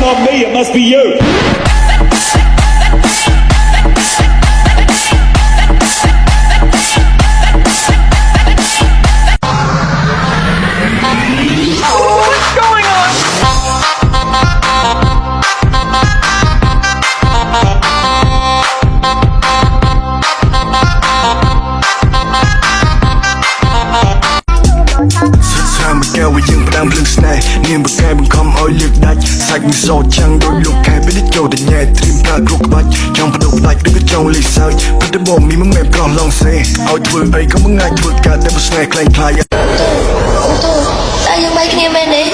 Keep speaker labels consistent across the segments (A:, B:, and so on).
A: not me, it must be you.
B: We young but I'm blue snake. Niềm bực gai bằng không oi liệt đạch. Sạch như sò trắng đôi lúc khai biết đích châu để nhẹ trim ta gục bạch. Trong phần đầu lạch đứng ở trong lì sợi. Bắt đến bom mi mắm mềm còn lòng xe. Oi thưa ấy có muốn ngay thưa cả tên một snake clang clang.
C: Sao dương bay kia bên đi?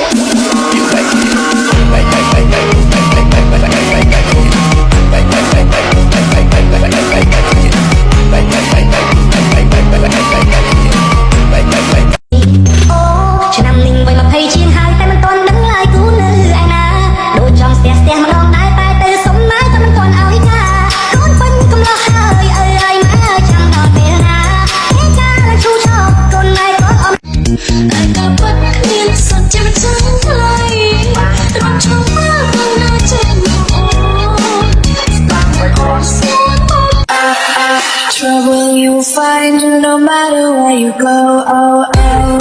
D: Trouble you'll find no matter where you go. Oh, oh.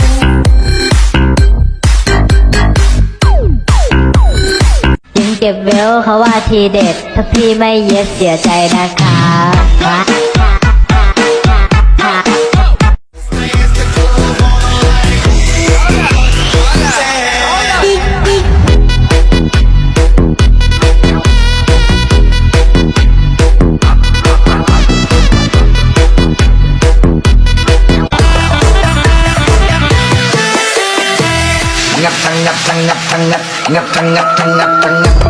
E: ยิงเก็บเวลเขาว่าทีเด็ดถ้าพี่ไม่เย็ดเสียใจนะครับ
B: งับทั้งงับทั้งงับทั้งงับงับทั้งงับทั้งงับทั้งงับ